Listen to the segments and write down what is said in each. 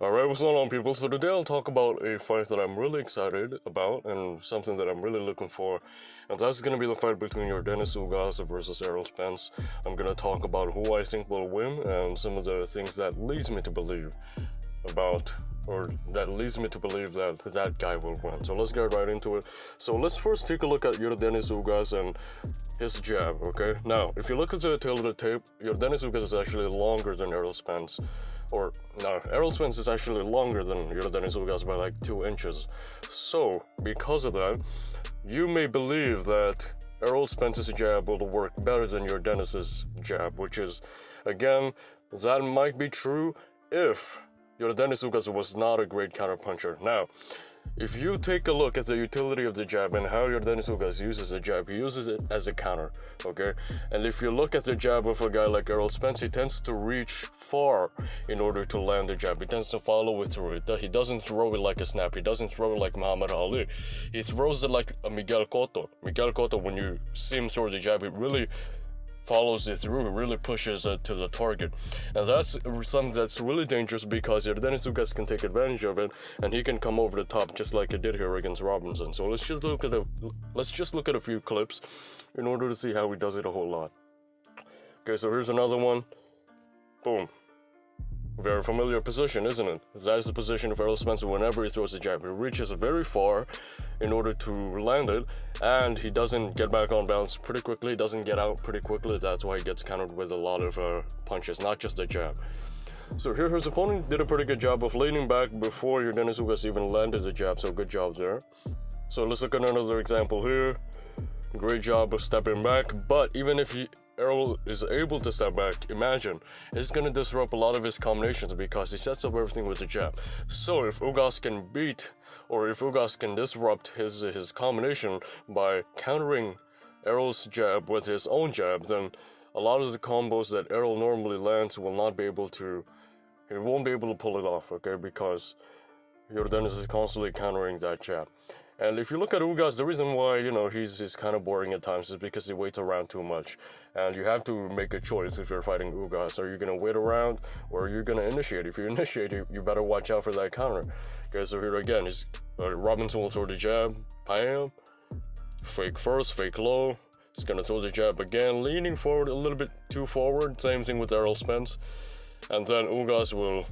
Alright, what's going on, people? So today I'll talk about a fight that I'm really excited about and something that I'm really looking for. And that's going to be the fight between your Ugas versus Errol Spence. I'm going to talk about who I think will win and some of the things that leads me to believe that that guy will win. So let's get right into it. So let's first take a look at Ugas and his jab, okay? Now, if you look at the tail of the tape, Ugas is actually longer than Errol Spence. Or, no, Errol Spence is actually longer than Ugas by like 2 inches. So, because of that, you may believe that Errol Spence's jab will work better than Dennis's jab, which is, again, that might be true if Ugas was not a great counterpuncher. Now, if you take a look at the utility of the jab and how Ugas uses the jab, he uses it as a counter, okay? And if you look at the jab of a guy like Errol Spence, he tends to reach far in order to land the jab. He tends to follow it through it. He doesn't throw it like a snap. He doesn't throw it like Muhammad Ali. He throws it like a Miguel Cotto. Miguel Cotto, when you see him throw the jab, it really follows it through, it really pushes it to the target. And that's something that's really dangerous because Ugas can take advantage of it and he can come over the top just like he did here against Robinson. So let's just look at a few clips in order to see how he does it a whole lot. Okay, so here's another one. Boom. Very familiar position, isn't it? That is the position of Errol Spence whenever he throws a jab. He reaches very far in order to land it, and he doesn't get back on balance pretty quickly, doesn't get out pretty quickly. That's why he gets countered with a lot of punches, not just a jab. So here his opponent did a pretty good job of leaning back before Ugas even landed the jab, so good job there. So let's look at another example here. Great job of stepping back, but even if Errol is able to step back, imagine, it's going to disrupt a lot of his combinations because he sets up everything with the jab. So if Ugas can disrupt his combination by countering Errol's jab with his own jab, then a lot of the combos that Errol normally lands he won't be able to pull it off, okay, because Dennis is constantly countering that jab. And if you look at Ugas, the reason why, he's kind of boring at times is because he waits around too much. And you have to make a choice if you're fighting Ugas. Are you going to wait around or are you going to initiate? If you initiate, you better watch out for that counter. Okay, so here again, Robinson will throw the jab, bam, fake first, fake low. He's going to throw the jab again, leaning forward a little bit too forward. Same thing with Errol Spence. And then Ugas will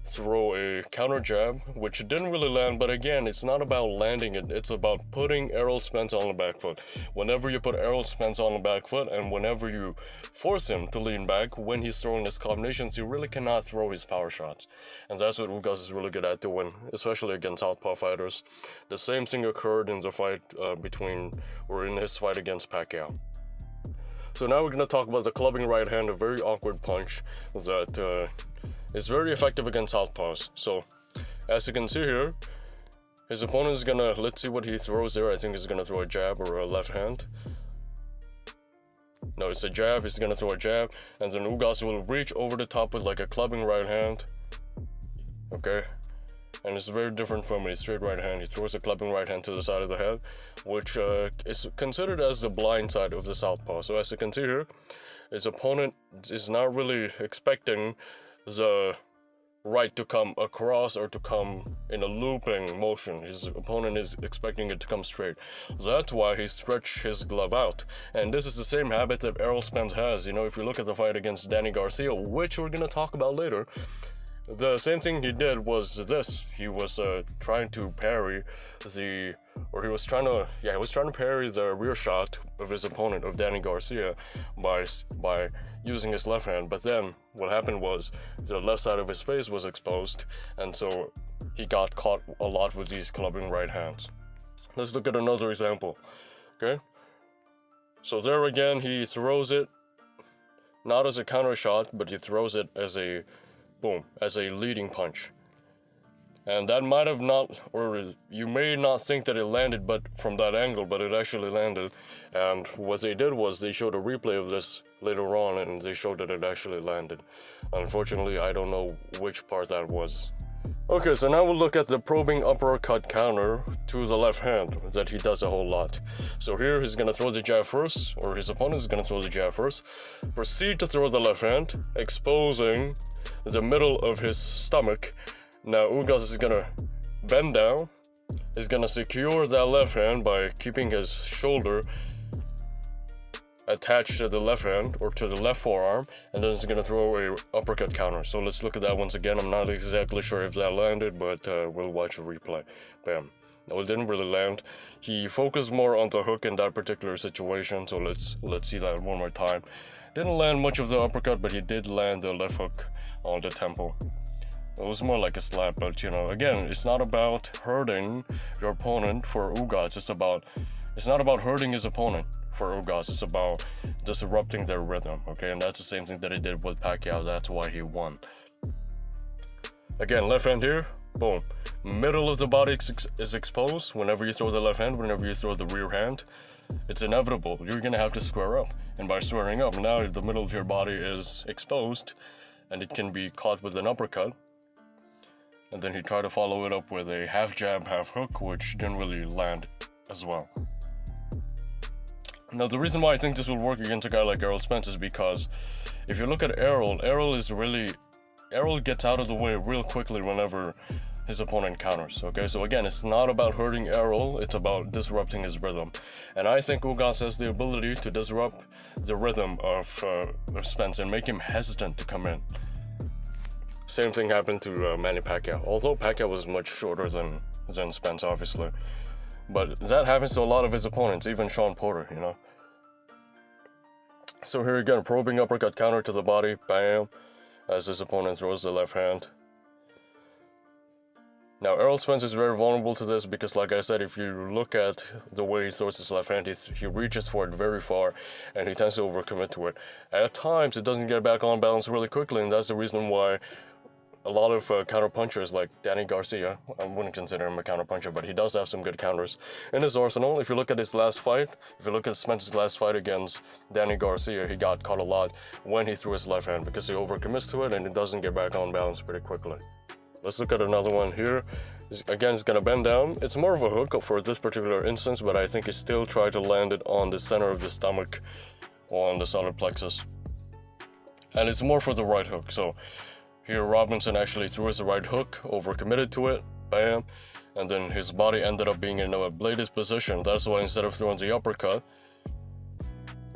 throw a counter jab, which didn't really land, but again, it's not about landing it, it's about putting Errol Spence on the back foot. Whenever you put Errol Spence on the back foot and whenever you force him to lean back when he's throwing his combinations, he really cannot throw his power shots. And that's what Ugas is really good at doing, especially against southpaw fighters. The same thing occurred in the fight in his fight against Pacquiao. So now we're going to talk about the clubbing right hand, a very awkward punch that is very effective against southpaws. So, as you can see here, his opponent is gonna, let's see what he throws there. I think he's gonna throw a jab or a left hand. No, it's a jab. He's gonna throw a jab, and then Ugas will reach over the top with like a clubbing right hand. Okay, and it's very different from a straight right hand. He throws a clubbing right hand to the side of the head, which is considered as the blind side of the southpaw. So as you can see here, his opponent is not really expecting the right to come across or to come in a looping motion. His opponent is expecting it to come straight. That's why he stretched his glove out. And this is the same habit that Errol Spence has. If you look at the fight against Danny Garcia, which we're going to talk about later, the same thing he did was this. He was trying to parry the rear shot of his opponent, of Danny Garcia, by using his left hand. But then what happened was the left side of his face was exposed, and so he got caught a lot with these clubbing right hands. Let's look at another example. Okay, so there again, he throws it not as a counter shot, but he throws it as a leading punch. And that might have not, or you may not think that it landed but from that angle, but it actually landed. And what they did was they showed a replay of this later on, and they showed that it actually landed. Unfortunately, I don't know which part that was. Okay, so now we'll look at the probing uppercut counter to the left hand that he does a whole lot. So here he's going to throw the jab first, or his opponent is going to throw the jab first, proceed to throw the left hand, exposing the middle of his stomach, Now Ugas is gonna bend down. He's gonna secure that left hand by keeping his shoulder attached to the left hand or to the left forearm, and then he's gonna throw a uppercut counter. So let's look at that once again. I'm not exactly sure if that landed, but we'll watch the replay. Bam. No, it didn't really land. He focused more on the hook in that particular situation, so let's see that one more time. Didn't land much of the uppercut, but he did land the left hook on the temple. It was more like a slap, but you know, again, it's not about hurting your opponent for Ugas. It's not about hurting his opponent for Ugas. It's about disrupting their rhythm, okay? And that's the same thing that he did with Pacquiao. That's why he won. Again, left hand here, boom. Middle of the body is exposed. Whenever you throw the left hand, whenever you throw the rear hand, it's inevitable. You're gonna have to square up. And by squaring up, now the middle of your body is exposed, and it can be caught with an uppercut. And then he tried to follow it up with a half jab, half hook, which didn't really land as well. Now, the reason why I think this will work against a guy like Errol Spence is because if you look at Errol gets out of the way real quickly whenever his opponent counters, okay? So again, it's not about hurting Errol, it's about disrupting his rhythm. And I think Ugas has the ability to disrupt the rhythm of Spence and make him hesitant to come in. Same thing happened to Manny Pacquiao, although Pacquiao was much shorter than Spence, obviously. But that happens to a lot of his opponents, even Sean Porter, you know. So here again, probing uppercut counter to the body, bam, as his opponent throws the left hand. Now, Errol Spence is very vulnerable to this because, like I said, if you look at the way he throws his left hand, he reaches for it very far, and he tends to overcommit to it. At times, it doesn't get back on balance really quickly, and that's the reason why a lot of counter-punchers like Danny Garcia, I wouldn't consider him a counter-puncher, but he does have some good counters in his arsenal. If you look at his last fight, if you look at Spence's last fight against Danny Garcia, he got caught a lot when he threw his left hand because he overcommits to it and it doesn't get back on balance pretty quickly. Let's look at another one here. Again, it's gonna bend down. It's more of a hook for this particular instance, but I think he still tried to land it on the center of the stomach or on the solar plexus. And it's more for the right hook, so here Robinson actually threw his right hook, overcommitted to it, bam, and then his body ended up being in a bladed position. That's why instead of throwing the uppercut,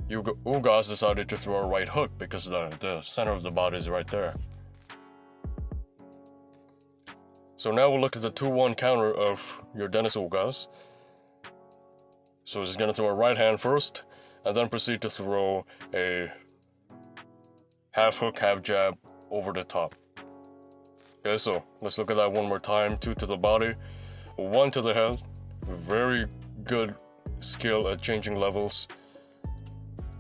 Ugas decided to throw a right hook because the center of the body is right there. So now we'll look at the 2-1 counter of your Dennis Ugas. So he's going to throw a right hand first, and then proceed to throw a half hook, half jab over the top. Okay, so let's look at that one more time. 2 to the body, 1 to the head. Very good skill at changing levels.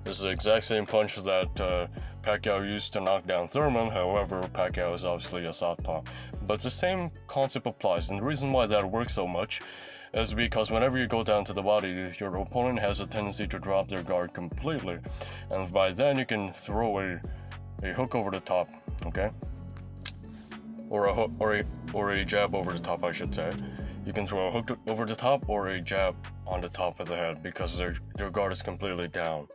This is the exact same punch that Pacquiao used to knock down Thurman. However, Pacquiao is obviously a southpaw. But the same concept applies, and the reason why that works so much is because whenever you go down to the body, your opponent has a tendency to drop their guard completely, and by then you can throw a hook over the top, okay? Or a hook, or a jab over the top, I should say. You can throw a hook over the top or a jab on the top of the head because their guard is completely down.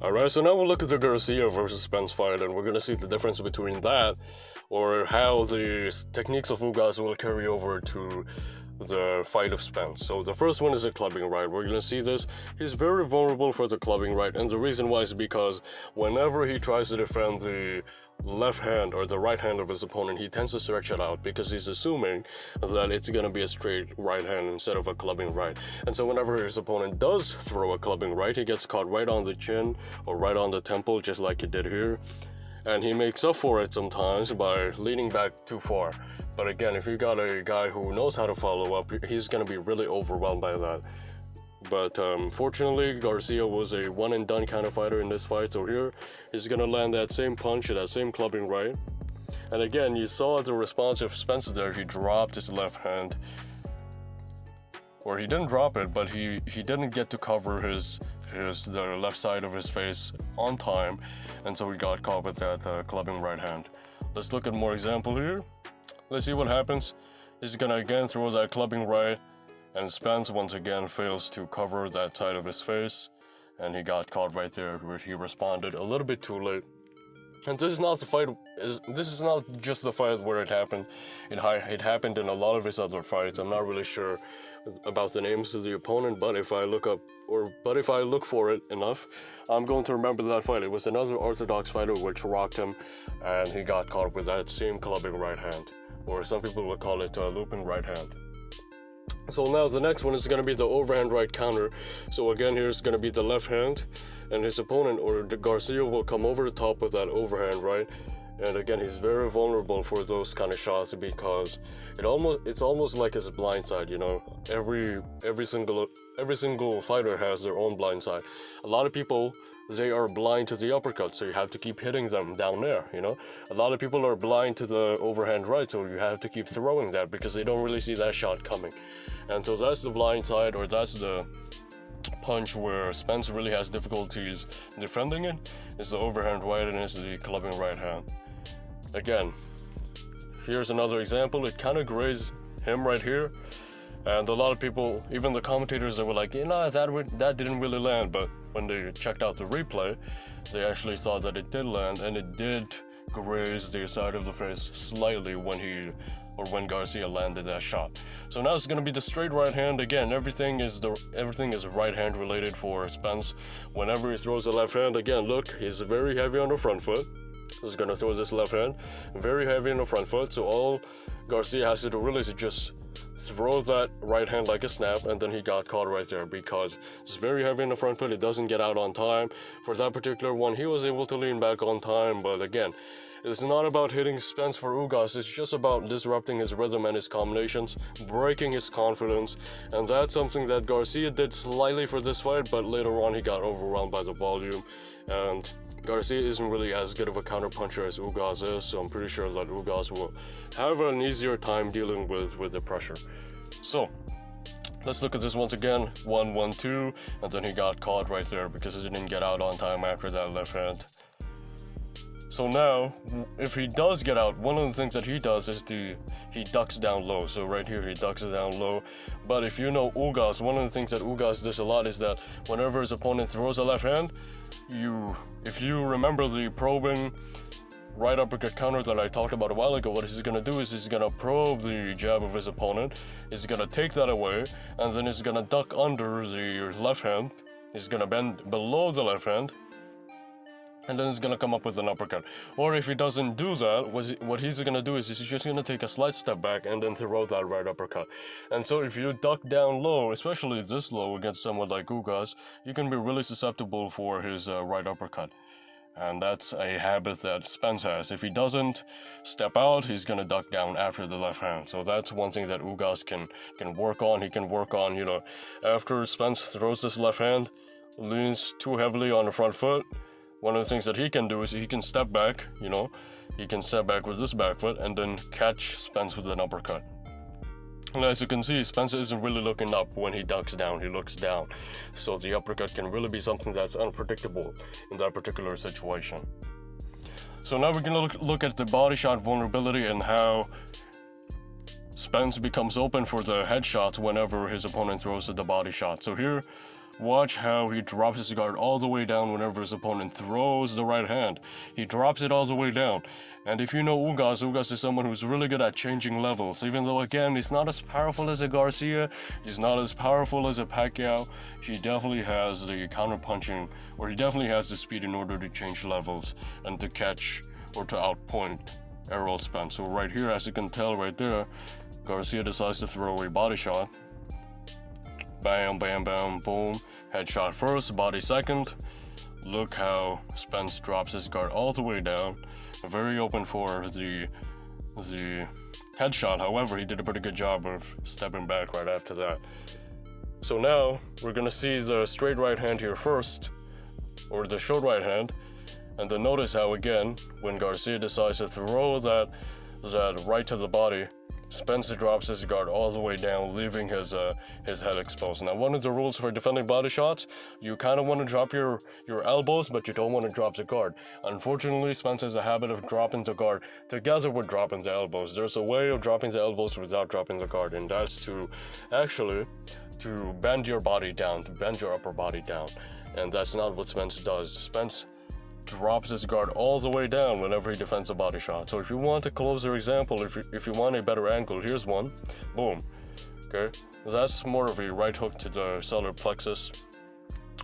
Alright, so now we'll look at the Garcia versus Spence fight, and we're gonna see the difference between that, or how the techniques of Ugas will carry over to the fight of Spence. So the first one is a clubbing right. We're gonna see this. He's very vulnerable for the clubbing right, and the reason why is because whenever he tries to defend the left hand or the right hand of his opponent, he tends to stretch it out because he's assuming that it's gonna be a straight right hand instead of a clubbing right. And so whenever his opponent does throw a clubbing right, he gets caught right on the chin or right on the temple, just like he did here. And he makes up for it sometimes by leaning back too far. But again, if you got a guy who knows how to follow up, he's gonna be really overwhelmed by that. But fortunately, Garcia was a one-and-done kind of fighter in this fight, so here he's gonna land that same punch, that same clubbing right. And again, you saw the response of Spence there. He dropped his left hand, or he didn't drop it, but he didn't get to cover the left side of his face on time, and so he got caught with that clubbing right hand. Let's look at more example here. Let's see what happens. He's gonna again throw that clubbing right, and Spence once again fails to cover that side of his face, and he got caught right there where he responded a little bit too late. And this is not the fight. This is not just the fight where it happened. It happened in a lot of his other fights. I'm not really sure about the names of the opponent, but if I look for it enough, I'm going to remember that fight. It was another orthodox fighter which rocked him, and he got caught with that same clubbing right hand, or some people would call it looping right hand. So now the next one is going to be the overhand right counter. So again, here's going to be the left hand, and his opponent, or Garcia, will come over the top with that overhand right. And again, he's very vulnerable for those kind of shots because it's almost like his blind side, you know. Every single fighter has their own blind side. A lot of people, they are blind to the uppercut, so you have to keep hitting them down there, you know. A lot of people are blind to the overhand right, so you have to keep throwing that because they don't really see that shot coming. And so that's the blind side, or that's the punch where Spence really has difficulties defending it. It's the overhand right and it's the clubbing right hand. Again, here's another example. It kind of grazed him right here, and a lot of people, even the commentators, they were like, you know, that didn't really land. But when they checked out the replay, they actually saw that it did land, and it did graze the side of the face slightly when Garcia landed that shot. So now it's going to be the straight right hand. Again, everything is right hand related for Spence. Whenever he throws the left hand, again, look, he's very heavy on the front foot. He's going to throw this left hand very heavy on the front foot. So all Garcia has to do really is just throw that right hand like a snap, and then he got caught right there because it's very heavy in the front foot. It doesn't get out on time. For that particular one, he was able to lean back on time, but again, it's not about hitting Spence for Ugas. It's just about disrupting his rhythm and his combinations, breaking his confidence, and that's something that Garcia did slightly for this fight, but later on he got overwhelmed by the volume, and Garcia isn't really as good of a counterpuncher as Ugas is, so I'm pretty sure that Ugas will have an easier time dealing with the pressure. So, let's look at this once again. 1-1-2, and then he got caught right there because he didn't get out on time after that left hand. So now, if he does get out, one of the things that he does is he ducks down low. So right here, he ducks down low. But if you know Ugas, one of the things that Ugas does a lot is that whenever his opponent throws a left hand, if you remember the probing right uppercut counter that I talked about a while ago, what he's going to do is he's going to probe the jab of his opponent. He's going to take that away, and then he's going to duck under the left hand. He's going to bend below the left hand, and then he's going to come up with an uppercut. Or if he doesn't do that, what he's going to do is he's just going to take a slight step back and then throw that right uppercut. And so if you duck down low, especially this low against someone like Ugas, you can be really susceptible for his right uppercut. And that's a habit that Spence has. If he doesn't step out, he's going to duck down after the left hand. So that's one thing that Ugas can work on. He can work on, you know, after Spence throws this left hand, leans too heavily on the front foot, one of the things that he can do is he can step back, you know, he can step back with this back foot and then catch Spence with an uppercut. And as you can see, Spence isn't really looking up when he ducks down, he looks down. So the uppercut can really be something that's unpredictable in that particular situation. So now we're going to look at the body shot vulnerability and how Spence becomes open for the headshots whenever his opponent throws the body shot. So here, watch how he drops his guard all the way down whenever his opponent throws the right hand. He drops it all the way down. And if you know Ugas is someone who's really good at changing levels. Even though, again, he's not as powerful as a Garcia, he's not as powerful as a Pacquiao, he definitely has the counter-punching, or he definitely has the speed in order to change levels and to catch or to outpoint Errol Spence. So right here, as you can tell right there, Garcia decides to throw a body shot. Bam, bam, bam, boom. Headshot first, body second. Look how Spence drops his guard all the way down. Very open for the headshot. However, he did a pretty good job of stepping back right after that. So now, we're gonna see the straight right hand here first, or the short right hand. And then notice how, again, when Garcia decides to throw that right to the body, Spence drops his guard all the way down, leaving his head exposed. Now, one of the rules for defending body shots, you kind of want to drop your elbows, but you don't want to drop the guard. Unfortunately, Spence has a habit of dropping the guard together with dropping the elbows. There's a way of dropping the elbows without dropping the guard, and that's to bend your body down, to bend your upper body down. And that's not what Spence does. Spence drops his guard all the way down whenever he defends a body shot. So if you want a closer example, if you want a better angle, here's one. Boom. Okay, that's more of a right hook to the solar plexus.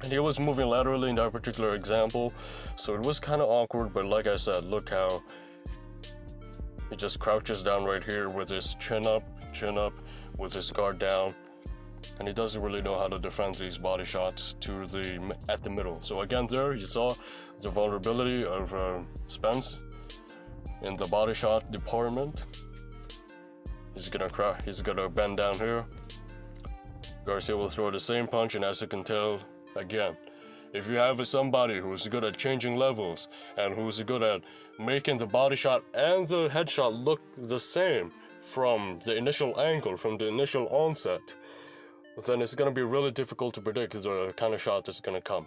And he was moving laterally in that particular example, so it was kind of awkward, but like I said, look how he just crouches down right here with his chin up, with his guard down, and he doesn't really know how to defend these body shots at the middle. So again, there you saw the vulnerability of Spence in the body shot department. He's gonna bend down here. Garcia will throw the same punch, and as you can tell, again, if you have somebody who's good at changing levels and who's good at making the body shot and the headshot look the same from the initial angle, from the initial onset, then it's going to be really difficult to predict the kind of shot that's going to come.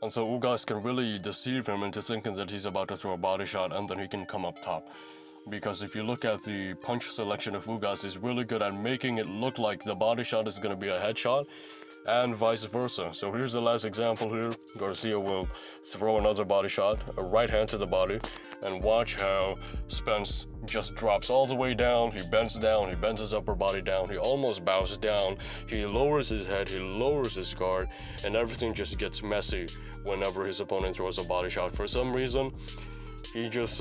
And so Ugas can really deceive him into thinking that he's about to throw a body shot and then he can come up top. Because if you look at the punch selection of Ugas, he's really good at making it look like the body shot is going to be a headshot, and vice versa. So here's the last example here. Garcia will throw another body shot, a right hand to the body, and watch how Spence just drops all the way down, he bends his upper body down, he almost bows down, he lowers his head, he lowers his guard, and everything just gets messy whenever his opponent throws a body shot. For some reason, he just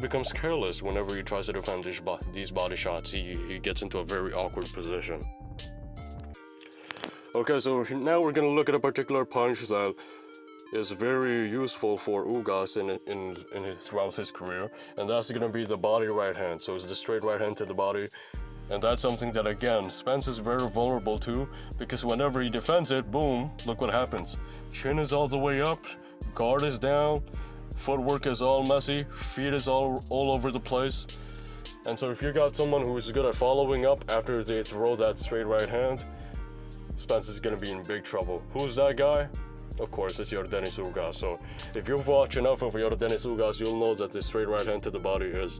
becomes careless whenever he tries to defend these body shots. He gets into a very awkward position. Okay, so now we're gonna look at a particular punch that is very useful for Ugas throughout his career, and that's gonna be the body right hand. So it's the straight right hand to the body, and that's something that, again, Spence is very vulnerable to, because whenever he defends it, boom, look what happens. Chin is all the way up, guard is down, footwork is all messy, feet is all over the place. And so if you got someone who's good at following up after they throw that straight right hand, Spence is going to be in big trouble. Who's that guy? Of course, it's Yordenis Ugas. So if you've watched enough of Yordenis Ugas, you'll know that the straight right hand to the body is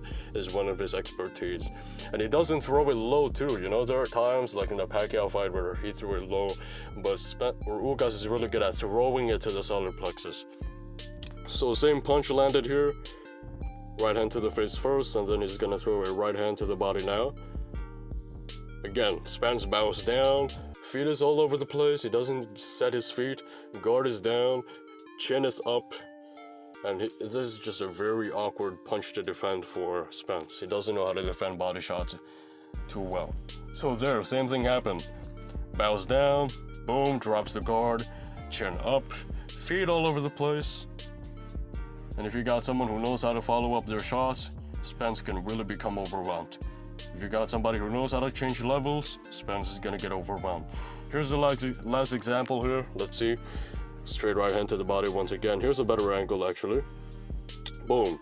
one of his expertise. And he doesn't throw it low too. You know, there are times like in the Pacquiao fight where he threw it low, but Ugas is really good at throwing it to the solar plexus. So same punch landed here. Right hand to the face first, and then he's gonna throw a right hand to the body now. Again, Spence bows down, feet is all over the place, he doesn't set his feet, guard is down, chin is up, and this is just a very awkward punch to defend for Spence. He doesn't know how to defend body shots too well. So there, same thing happened. Bows down, boom, drops the guard, chin up, feet all over the place. And if you got someone who knows how to follow up their shots, Spence can really become overwhelmed. If you got somebody who knows how to change levels, Spence is gonna get overwhelmed. Here's the last example here. Let's see. Straight right hand to the body once again. Here's a better angle actually. Boom.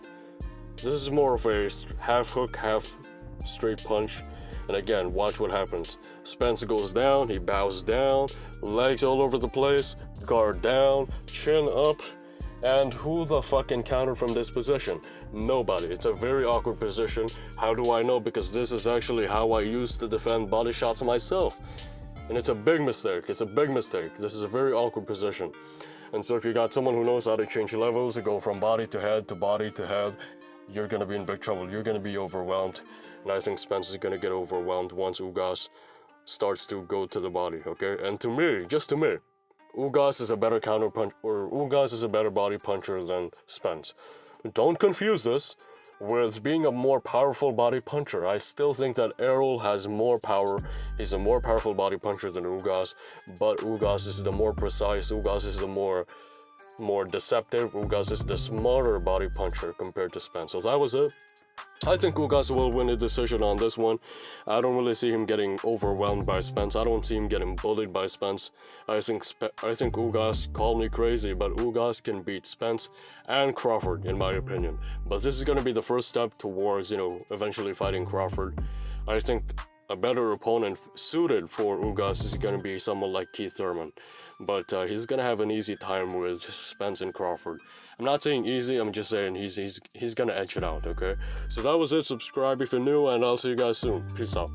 This is more of a half hook, half straight punch. And again, watch what happens. Spence goes down, he bows down, legs all over the place, guard down, chin up. And who the fuck can counter from this position? Nobody. It's a very awkward position. How do I know? Because this is actually how I used to defend body shots myself. And it's a big mistake. It's a big mistake. This is a very awkward position. And so if you got someone who knows how to change levels, to go from body to head to body to head, you're going to be in big trouble. You're going to be overwhelmed. And I think Spence is going to get overwhelmed once Ugas starts to go to the body, okay? And to me, just to me, Ugas is a better Ugas is a better body puncher than Spence. Don't confuse this with being a more powerful body puncher. I still think that Errol has more power. He's a more powerful body puncher than Ugas, but Ugas is the more precise. Ugas is the more deceptive. Ugas is the smarter body puncher compared to Spence. So that was it. I think Ugas will win a decision on this one. I don't really see him getting overwhelmed by Spence. I don't see him getting bullied by Spence. I think Ugas, call me crazy, but Ugas can beat Spence and Crawford, in my opinion. But this is going to be the first step towards, eventually fighting Crawford. I think a better opponent suited for Ugas is going to be someone like Keith Thurman. But he's going to have an easy time with Spence and Crawford. I'm not saying easy, I'm just saying he's going to edge it out, okay? So that was it. Subscribe if you're new, and I'll see you guys soon. Peace out.